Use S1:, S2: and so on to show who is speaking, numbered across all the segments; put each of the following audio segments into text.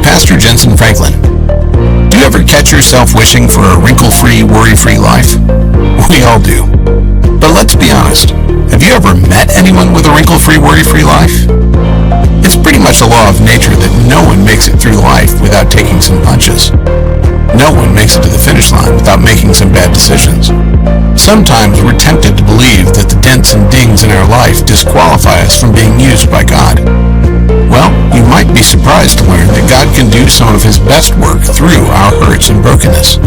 S1: Pastor Jentezen Franklin. Do you ever catch yourself wishing for a wrinkle-free, worry-free life? We all do. But let's be honest, have you ever met anyone with a wrinkle-free, worry-free life? It's pretty much a law of nature that no one makes it through life without taking some punches. No one makes it to the finish line without making some bad decisions. Sometimes we're tempted to believe that the dents and dings in our life disqualify us from being used by God. Well, you might be surprised to learn that God can do some of His best work through our hurts and brokenness.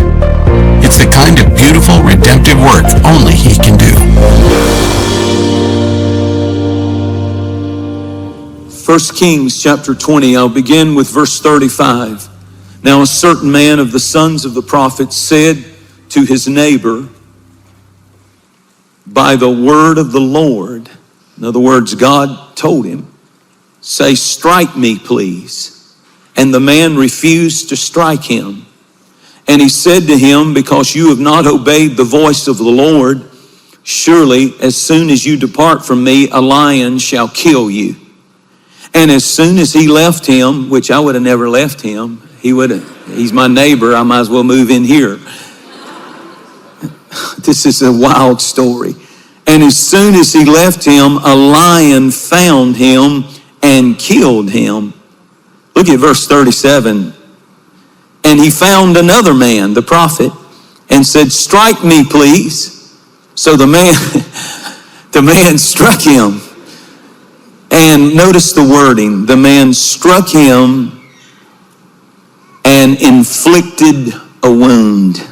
S1: It's the kind of beautiful, redemptive work only He can do.
S2: 1 Kings chapter 20, I'll begin with verse 35. Now a certain man of the sons of the prophets said to his neighbor, by the word of the Lord, in other words, God told him, say, strike me, please. And the man refused to strike him. And he said to him, because you have not obeyed the voice of the Lord, surely as soon as you depart from me, a lion shall kill you. And as soon as he left him, which I would have never left him, he's my neighbor, I might as well move in here. This is a wild story. And as soon as he left him, a lion found him and killed him. Look at verse 37. And he found another man, the prophet, and said, strike me, please. So the man struck him. And notice the wording. The man struck him and inflicted a wound.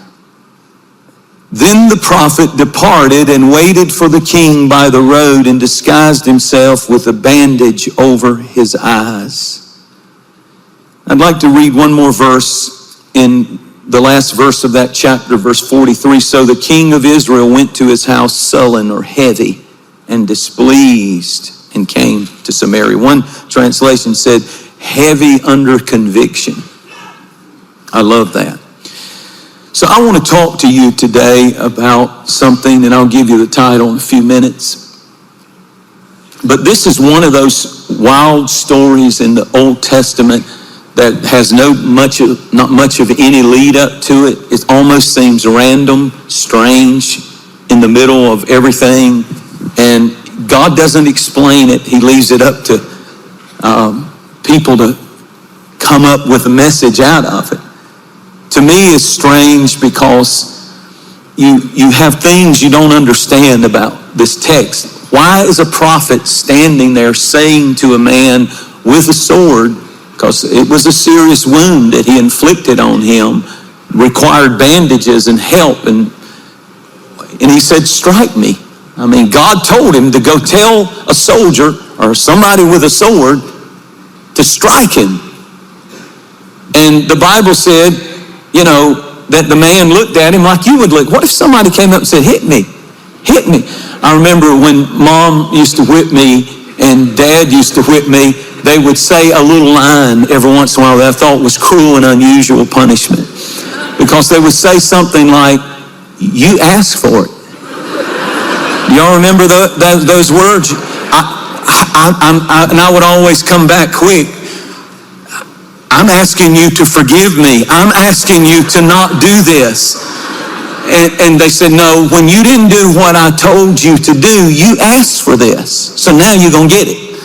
S2: Then the prophet departed and waited for the king by the road and disguised himself with a bandage over his eyes. I'd like to read one more verse in the last verse of that chapter, verse 43. So the king of Israel went to his house sullen or heavy and displeased and came to Samaria. One translation said, heavy under conviction. I love that. So I want to talk to you today about something, and I'll give you the title in a few minutes. But this is one of those wild stories in the Old Testament that has not much of any lead up to it. It almost seems random, strange, in the middle of everything. And God doesn't explain it. He leaves it up to people to come up with a message out of it. To me, it's strange because you have things you don't understand about this text. Why is a prophet standing there saying to a man with a sword, because it was a serious wound that he inflicted on him, required bandages and help, and he said, strike me. I mean, God told him to go tell a soldier or somebody with a sword to strike him. And the Bible said, that the man looked at him like you would look. What if somebody came up and said, hit me, hit me? I remember when Mom used to whip me and Dad used to whip me, they would say a little line every once in a while that I thought was cruel and unusual punishment. Because they would say something like, you asked for it. Y'all remember those words? And I would always come back quick. I'm asking you to forgive me. I'm asking you to not do this. And they said, no, when you didn't do what I told you to do, you asked for this. So now you're going to get it.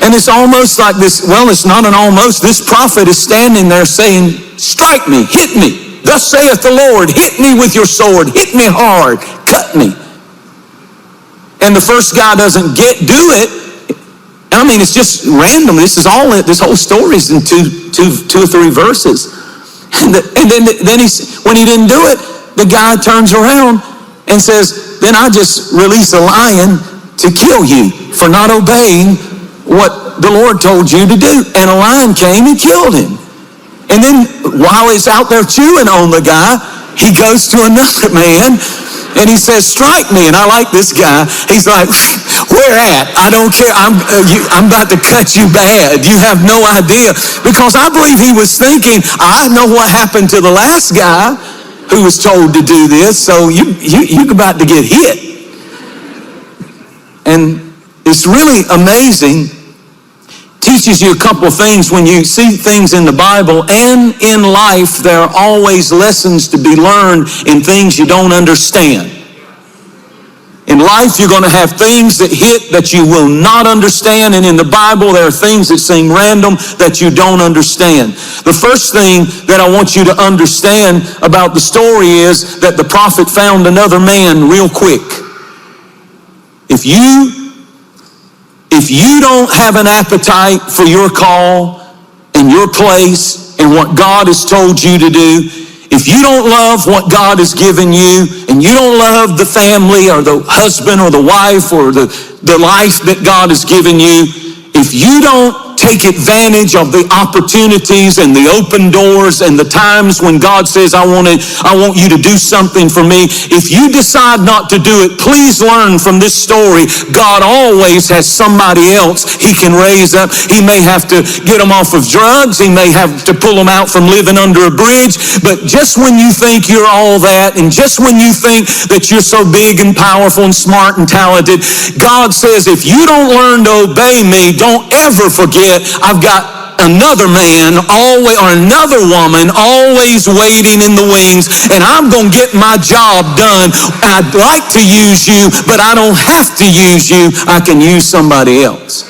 S2: And it's almost like this, well, it's not an almost. This prophet is standing there saying, strike me, hit me. Thus saith the Lord, hit me with your sword, hit me hard, cut me. And the first guy doesn't do it. I mean, it's just random. This whole story is in two or three verses. And then when he didn't do it, the guy turns around and says, then I just release a lion to kill you for not obeying what the Lord told you to do. And a lion came and killed him. And then while he's out there chewing on the guy, he goes to another man and he says, strike me. And I like this guy. He's like, where at? I don't care. I'm about to cut you bad. You have no idea. Because I believe he was thinking, I know what happened to the last guy who was told to do this. So you're about to get hit. And it's really amazing. teaches you a couple of things. When you see things in the Bible and in life, there are always lessons to be learned in things you don't understand. In life, you're going to have things that hit that you will not understand, and in the Bible, there are things that seem random that you don't understand. The first thing that I want you to understand about the story is that the prophet found another man real quick. If you don't have an appetite for your call and your place and what God has told you to do, if you don't love what God has given you, and you don't love the family or the husband or the wife or the life that God has given you, if you don't take advantage of the opportunities and the open doors and the times when God says, I want you to do something for me, if you decide not to do it, please learn from this story, God always has somebody else he can raise up. He may have to get them off of drugs. He may have to pull them out from living under a bridge. But just when you think you're all that, and just when you think that you're so big and powerful and smart and talented, God says, if you don't learn to obey me, don't ever forget I've got another man always, or another woman always waiting in the wings, and I'm going to get my job done. I'd like to use you, but I don't have to use you. I can use somebody else.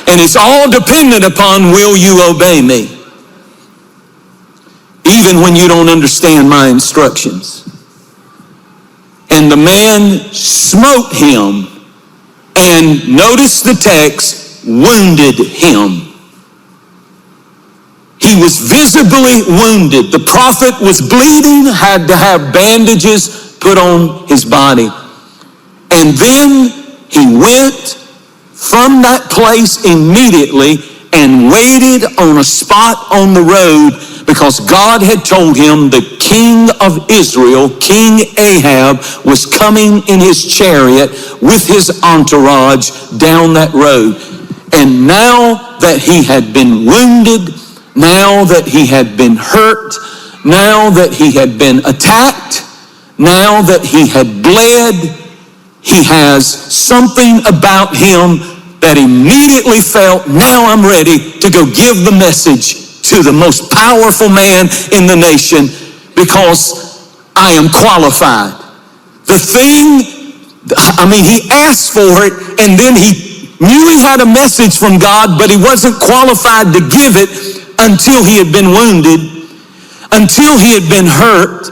S2: And it's all dependent upon, will you obey me? Even when you don't understand my instructions. And the man smote him, and notice the text, wounded him. He was visibly wounded. The prophet was bleeding, had to have bandages put on his body. And then he went from that place immediately and waited on a spot on the road, because God had told him the king of Israel, King Ahab, was coming in his chariot with his entourage down that road. And now that he had been wounded, now that he had been hurt, now that he had been attacked, now that he had bled, he has something about him that immediately felt, now I'm ready to go give the message to the most powerful man in the nation, because I am qualified. He asked for it, and then he knew he had a message from God, but he wasn't qualified to give it until he had been wounded, until he had been hurt,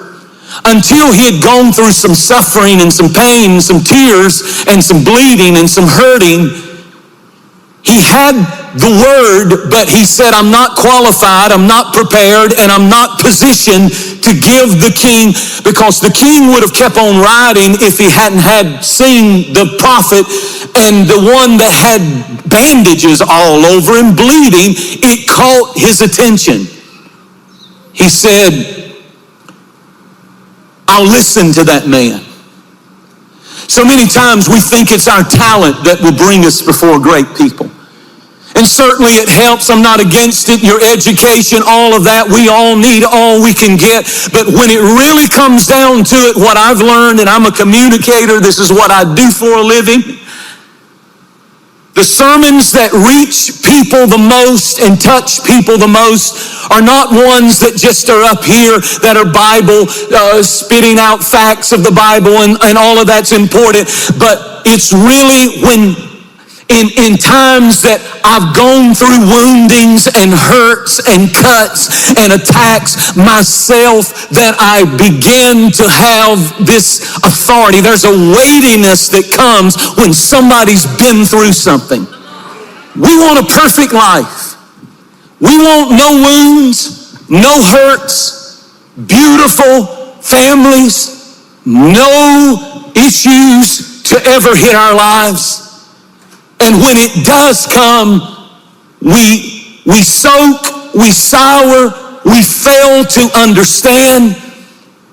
S2: until he had gone through some suffering and some pain, some tears and some bleeding and some hurting. He had the word, but he said, I'm not qualified, I'm not prepared, and I'm not positioned to give the king, because the king would have kept on riding if he hadn't had seen the prophet, and the one that had bandages all over him, bleeding. It caught his attention. He said, I'll listen to that man. So many times we think it's our talent that will bring us before great people. And certainly it helps. I'm not against it. Your education, all of that, we all need all we can get. But when it really comes down to it, what I've learned, and I'm a communicator, this is what I do for a living. The sermons that reach people the most and touch people the most are not ones that just are up here that are Bible, spitting out facts of the Bible, and all of that's important. But it's really when in times that I've gone through woundings and hurts and cuts and attacks myself, that I begin to have this authority. There's a weightiness that comes when somebody's been through something. We want a perfect life. We want no wounds, no hurts, beautiful families, no issues to ever hit our lives. And when it does come, we soak, we sour, we fail to understand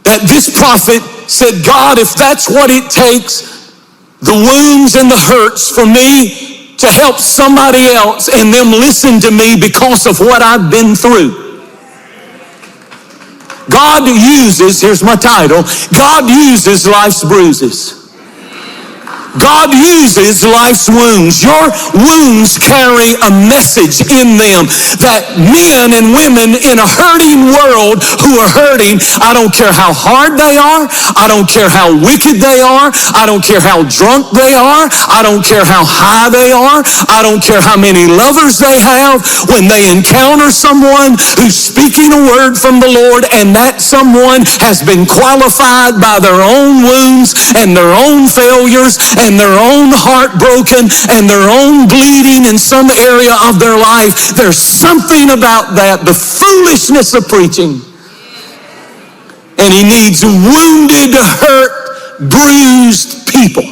S2: that this prophet said, God, if that's what it takes, the wounds and the hurts for me to help somebody else and them listen to me because of what I've been through. God uses, here's my title, God uses life's bruises. God uses life's wounds. Your wounds carry a message in them that men and women in a hurting world who are hurting, I don't care how hard they are, I don't care how wicked they are, I don't care how drunk they are, I don't care how high they are, I don't care how many lovers they have, when they encounter someone who's speaking a word from the Lord and that someone has been qualified by their own wounds and their own failures and their own heart broken and their own bleeding in some area of their life, there's something about that, the foolishness of preaching. And he needs wounded, hurt, bruised people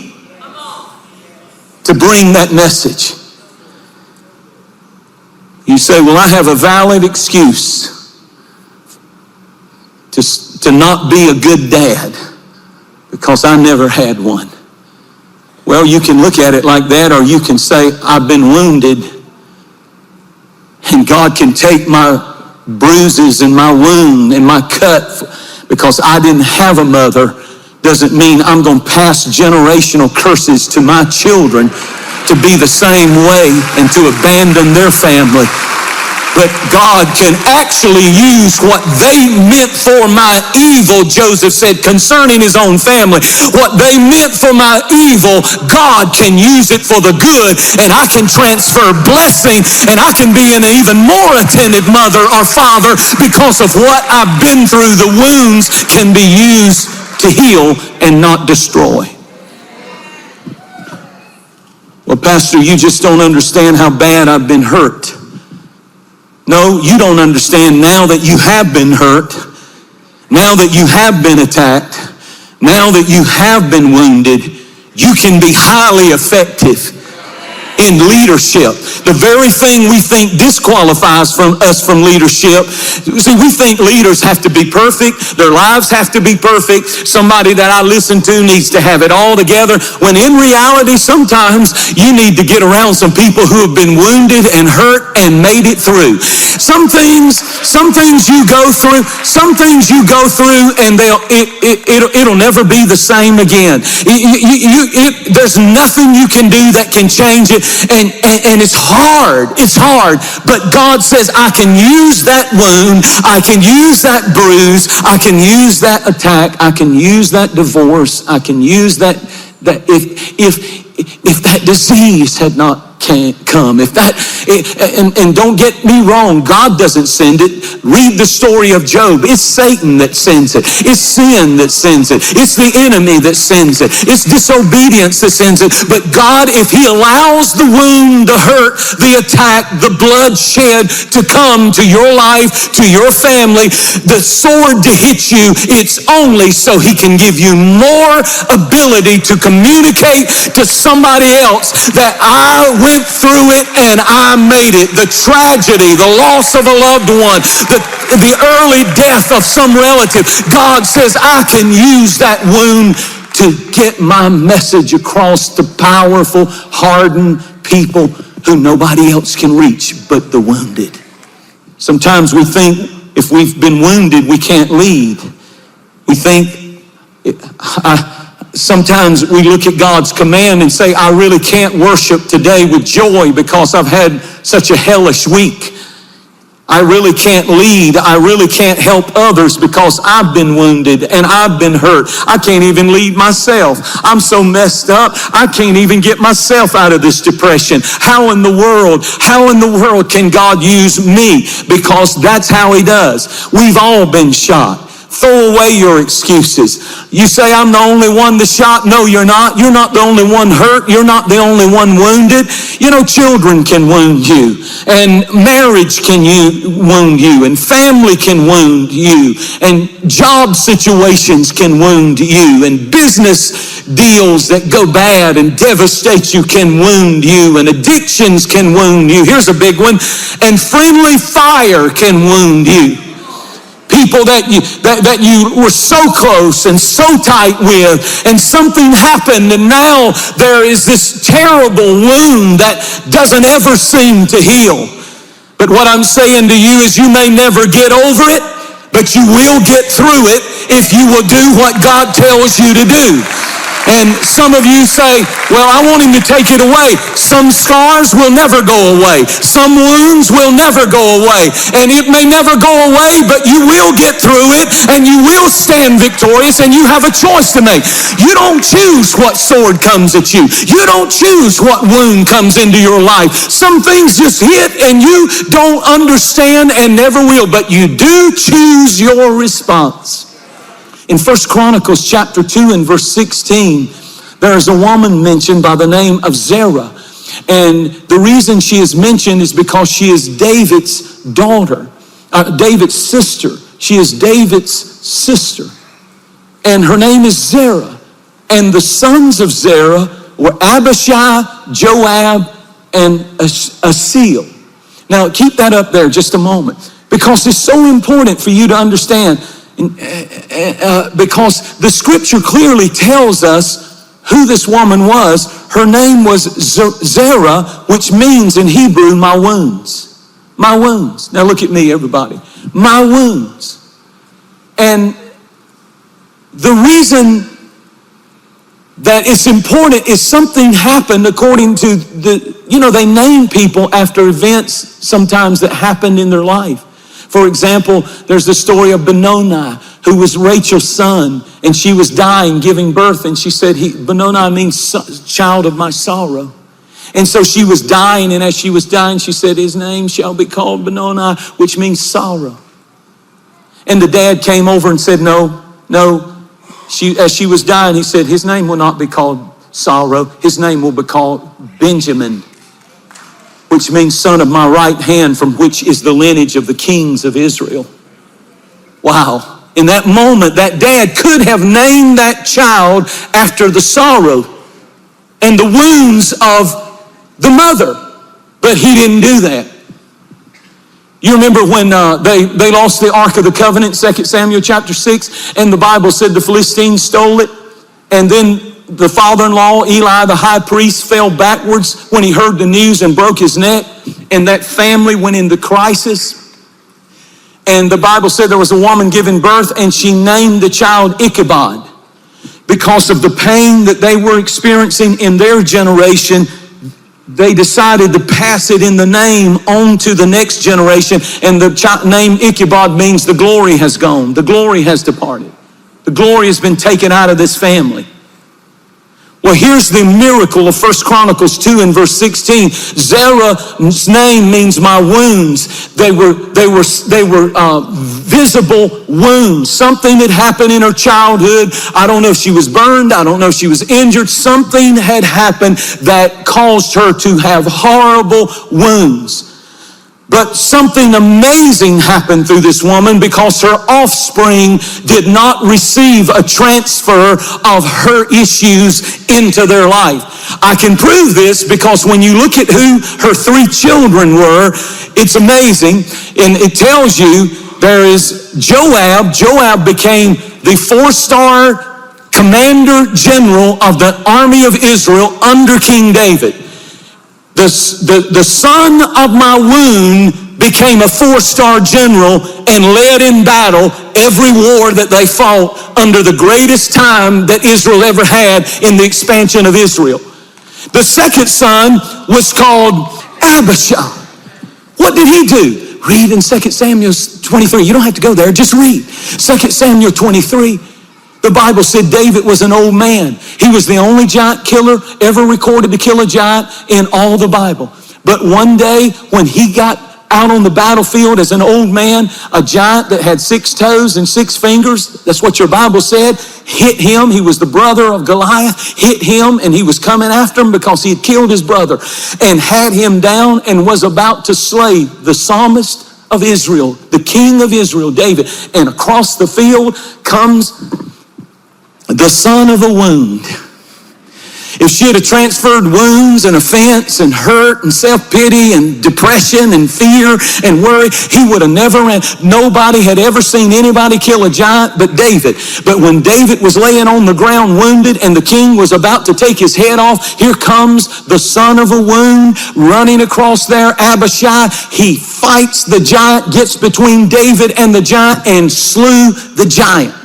S2: to bring that message. You say, well, I have a valid excuse to not be a good dad because I never had one. Well, you can look at it like that, or you can say, I've been wounded, and God can take my bruises and my wound and my cut because I didn't have a mother. Doesn't mean I'm going to pass generational curses to my children to be the same way and to abandon their family. But God can actually use what they meant for my evil, Joseph said concerning his own family. What they meant for my evil, God can use it for the good, and I can transfer blessing, and I can be an even more attentive mother or father because of what I've been through. The wounds can be used to heal and not destroy. Well, Pastor, you just don't understand how bad I've been hurt. No, you don't understand now that you have been hurt, now that you have been attacked, now that you have been wounded, you can be highly effective in leadership. The very thing we think disqualifies us from leadership. See, we think leaders have to be perfect. Their lives have to be perfect. Somebody that I listen to needs to have it all together. When in reality, sometimes you need to get around some people who have been wounded and hurt and made it through. Some things you go through, and it'll never be the same again. There's nothing you can do that can change it. And it's hard, but God says, I can use that wound, I can use that bruise, I can use that attack, I can use that divorce, I can use that if that disease had not come, and don't get me wrong, God doesn't send it. Read the story of Job. It's Satan that sends it. It's sin that sends it. It's the enemy that sends it. It's disobedience that sends it. But God, if he allows the wound, the hurt, the attack, the bloodshed to come to your life, to your family, the sword to hit you, it's only so he can give you more ability to communicate to somebody else that I went through it and I made it. The tragedy, the loss of a loved one, the early death of some relative. God says, I can use that wound to get my message across to powerful, hardened people who nobody else can reach but the wounded. Sometimes we think if we've been wounded, we can't lead. We think, sometimes we look at God's command and say, I really can't worship today with joy because I've had such a hellish week. I really can't lead. I really can't help others because I've been wounded and I've been hurt. I can't even lead myself. I'm so messed up, I can't even get myself out of this depression. How in the world can God use me? Because that's how he does. We've all been shot. Throw away your excuses. You say, I'm the only one that's shot. No, you're not. You're not the only one hurt. You're not the only one wounded. You know, children can wound you, and marriage can wound you, and family can wound you, and job situations can wound you, and business deals that go bad and devastate you can wound you, and addictions can wound you. Here's a big one. And friendly fire can wound you. People that you were so close and so tight with, and something happened, and now there is this terrible wound that doesn't ever seem to heal. But what I'm saying to you is, you may never get over it, but you will get through it if you will do what God tells you to do. And some of you say, well, I want him to take it away. Some scars will never go away. Some wounds will never go away. And it may never go away, but you will get through it and you will stand victorious, and you have a choice to make. You don't choose what sword comes at you. You don't choose what wound comes into your life. Some things just hit and you don't understand and never will, but you do choose your response. In 1 Chronicles chapter 2 and verse 16, there is a woman mentioned by the name of Zerah. And the reason she is mentioned is because she is David's daughter, David's sister. She is David's sister. And her name is Zerah. And the sons of Zerah were Abishai, Joab, and Asahel. Now keep that up there just a moment, because it's so important for you to understand. Because the scripture clearly tells us who this woman was. Her name was Zerah, which means in Hebrew, my wounds. My wounds. Now look at me, everybody. My wounds. And the reason that it's important is something happened according to they name people after events sometimes that happened in their life. For example, there's the story of Benoni, who was Rachel's son, and she was dying, giving birth, and she said, Benoni means child of my sorrow. And so she was dying, and as she was dying, she said, his name shall be called Benoni, which means sorrow. And the dad came over and said, no. As she was dying, he said, his name will not be called sorrow. His name will be called Benjamin, which means son of my right hand, from which is the lineage of the kings of Israel. Wow. In that moment, that dad could have named that child after the sorrow and the wounds of the mother, but he didn't do that. You remember when they lost the Ark of the Covenant, 2 Samuel chapter 6, and the Bible said the Philistines stole it, and then the father-in-law, Eli, the high priest, fell backwards when he heard the news and broke his neck, and that family went into crisis. And the Bible said there was a woman giving birth, and she named the child Ichabod because of the pain that they were experiencing in their generation. They decided to pass it in the name on to the next generation, and the name Ichabod means the glory has gone, the glory has departed, the glory has been taken out of this family. Well, here's the miracle of 1 Chronicles 2 and verse 16. Zerah's name means my wounds. They were visible wounds. Something that happened in her childhood. I don't know if she was burned. I don't know if she was injured. Something had happened that caused her to have horrible wounds. But something amazing happened through this woman, because her offspring did not receive a transfer of her issues into their life. I can prove this because when you look at who her three children were, it's amazing. And it tells you there is Joab. Joab became the 4-star commander general of the army of Israel under King David. The son of my wound became a 4-star general and led in battle every war that they fought under the greatest time that Israel ever had in the expansion of Israel. The second son was called Abishai. What did he do? Read in 2 Samuel 23. You don't have to go there, just read. 2 Samuel 23. The Bible said David was an old man. He was the only giant killer ever recorded to kill a giant in all the Bible. But one day when he got out on the battlefield as an old man, a giant that had 6 toes and 6 fingers, that's what your Bible said, hit him. He was the brother of Goliath, hit him, and he was coming after him because he had killed his brother, and had him down and was about to slay the psalmist of Israel, the king of Israel, David. And across the field comes the son of a wound. If she had transferred wounds and offense and hurt and self-pity and depression and fear and worry, he would have never ran. Nobody had ever seen anybody kill a giant but David. But when David was laying on the ground wounded and the king was about to take his head off, here comes the son of a wound running across there, Abishai. He fights the giant, gets between David and the giant, and slew the giant.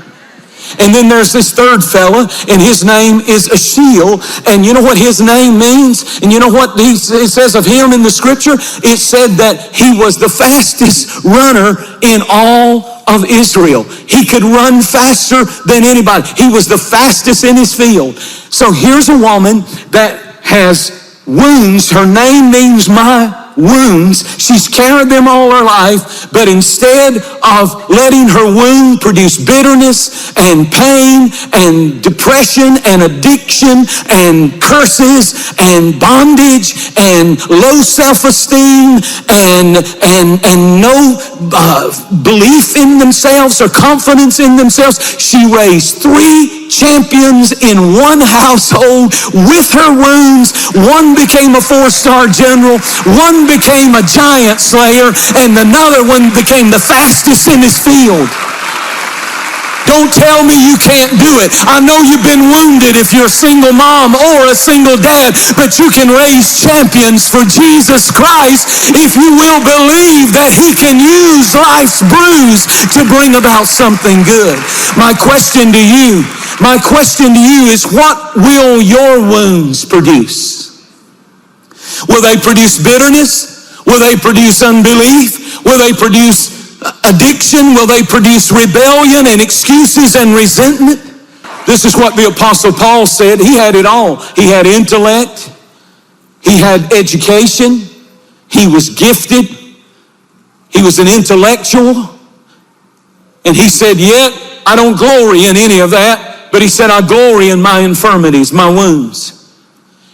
S2: And then there's this third fella, and his name is Ashiel. And you know what his name means? And you know what it says of him in the scripture? It said that he was the fastest runner in all of Israel. He could run faster than anybody. He was the fastest in his field. So here's a woman that has wounds. Her name means my wounds. She's carried them all her life, but instead of letting her wound produce bitterness and pain and depression and addiction and curses and bondage and low self-esteem and no belief in themselves or confidence in themselves, she raised 3 champions in one household with her wounds. One became a 4-star general, one became a giant slayer, and another one became the fastest in his field. Don't tell me you can't do it. I know you've been wounded if you're a single mom or a single dad, but you can raise champions for Jesus Christ if you will believe that he can use life's bruise to bring about something good. My question to you is, what will your wounds produce? Will they produce bitterness? Will they produce unbelief? Will they produce addiction? Will they produce rebellion and excuses and resentment? This is what the Apostle Paul said. He had it all. He had intellect. He had education. He was gifted. He was an intellectual. And he said, yet I don't glory in any of that. But he said, I glory in my infirmities, my wounds.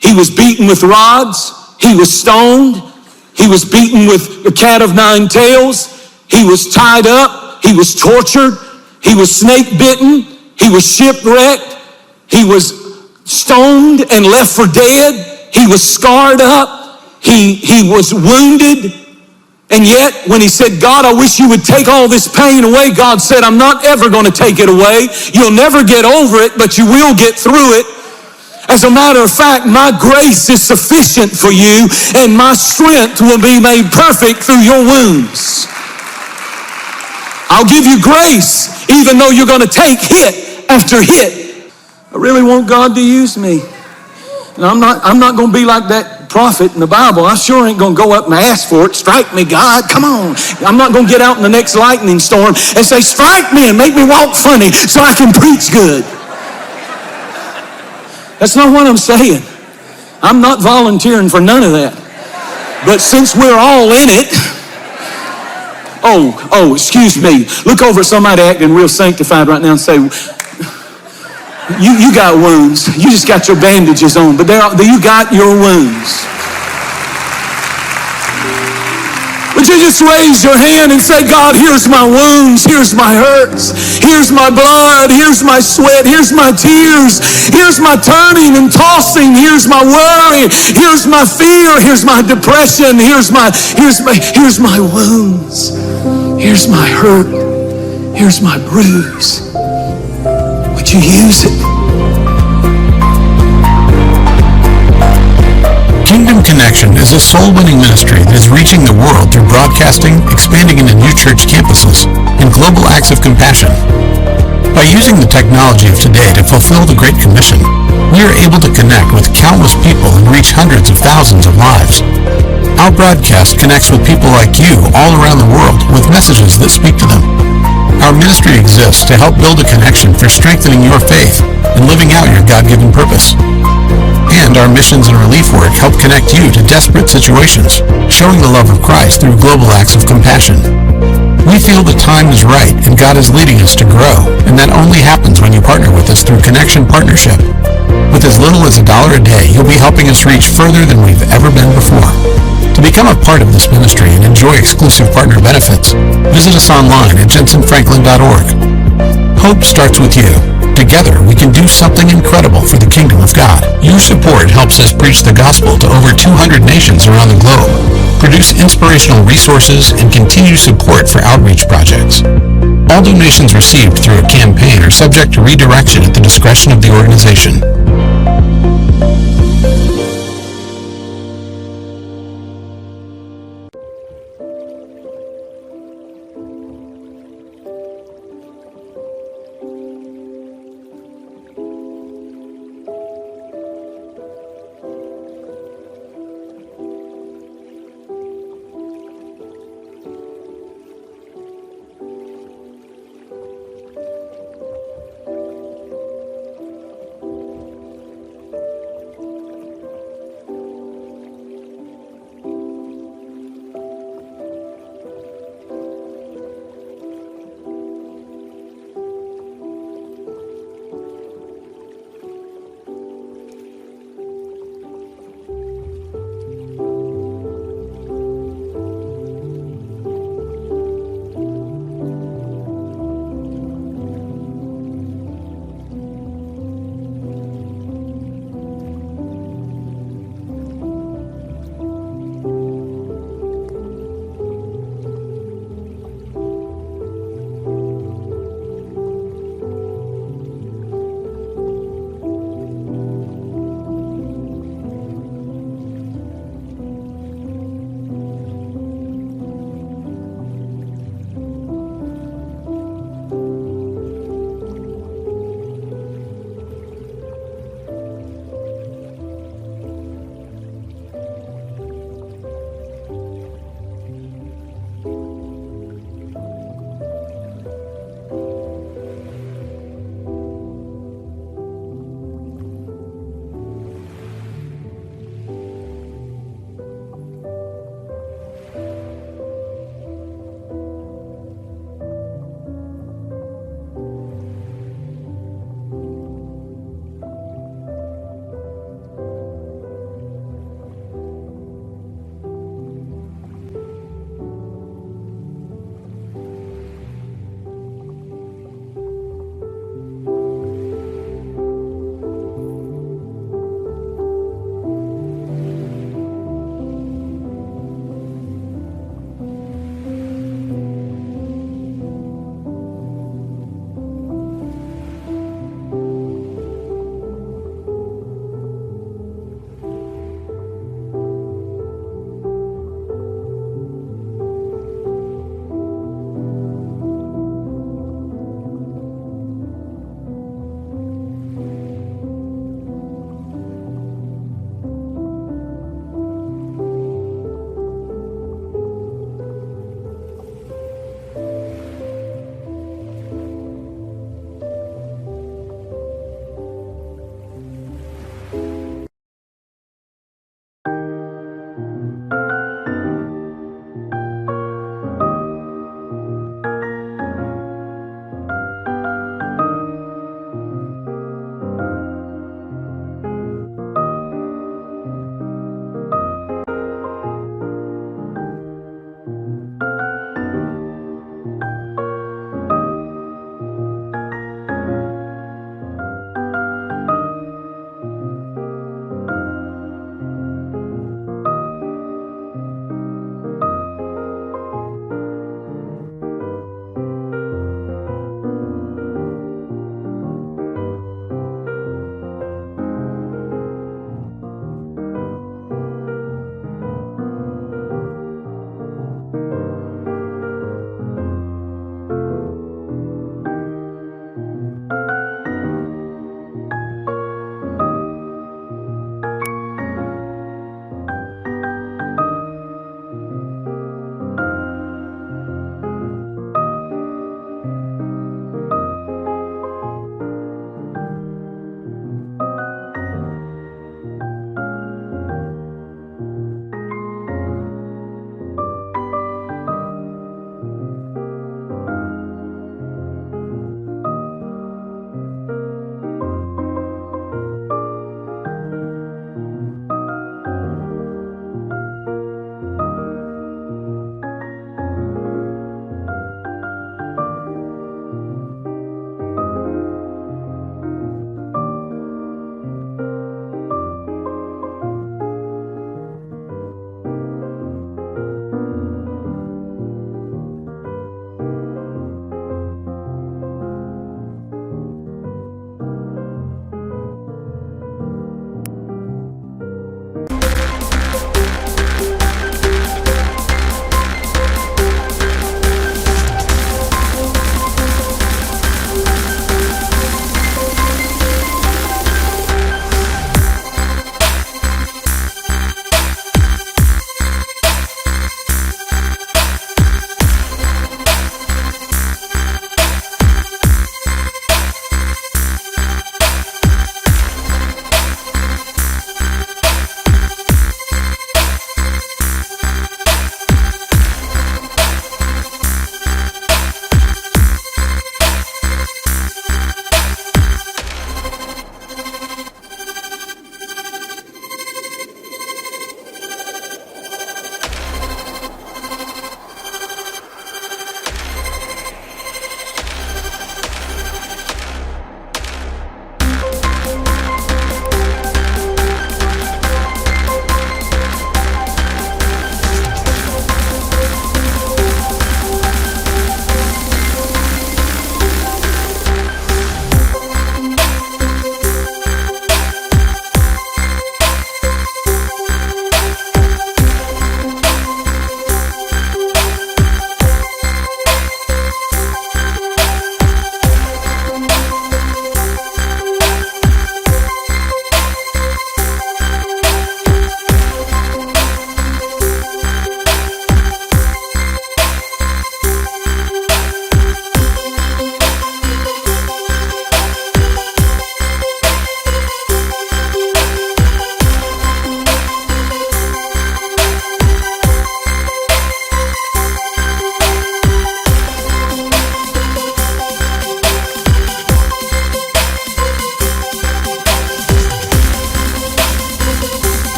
S2: He was beaten with rods. He was stoned. He was beaten with a cat of 9 tails. He was tied up. He was tortured. He was snake bitten. He was shipwrecked. He was stoned and left for dead. He was scarred up. He was wounded. And yet, when he said, God, I wish you would take all this pain away, God said, I'm not ever going to take it away. You'll never get over it, but you will get through it. As a matter of fact, my grace is sufficient for you, and my strength will be made perfect through your wounds. I'll give you grace, even though you're going to take hit after hit. I really want God to use me. And I'm not going to be like that prophet in the Bible. I sure ain't going to go up and ask for it. Strike me, God, come on. I'm not going to get out in the next lightning storm and say, strike me and make me walk funny so I can preach good. That's not what I'm saying. I'm not volunteering for none of that. But since we're all in it, excuse me. Look over at somebody acting real sanctified right now and say, you got wounds. You just got your bandages on, but you got your wounds. Would you just raise your hand and say, God, here's my wounds, here's my hurts, here's my blood, here's my sweat, here's my tears, here's my turning and tossing, here's my worry, here's my fear, here's my depression, here's my wounds, here's my hurt, here's my bruise. Would you use it?
S1: Kingdom Connection is a soul-winning ministry that is reaching the world through broadcasting, expanding into new church campuses, and global acts of compassion. By using the technology of today to fulfill the Great Commission, we are able to connect with countless people and reach hundreds of thousands of lives. Our broadcast connects with people like you all around the world with messages that speak to them. Our ministry exists to help build a connection for strengthening your faith and living out your God-given purpose. And our missions and relief work help connect you to desperate situations, showing the love of Christ through global acts of compassion. We feel the time is right and God is leading us to grow, and that only happens when you partner with us through Connection Partnership. With as little as $1 a day, you'll be helping us reach further than we've ever been before. To become a part of this ministry and enjoy exclusive partner benefits, visit us online at jentezenfranklin.org. Hope starts with you. Together, we can do something incredible for the kingdom of God. Your support helps us preach the gospel to over 200 nations around the globe, produce inspirational resources, and continue support for outreach projects. All donations received through a campaign are subject to redirection at the discretion of the organization.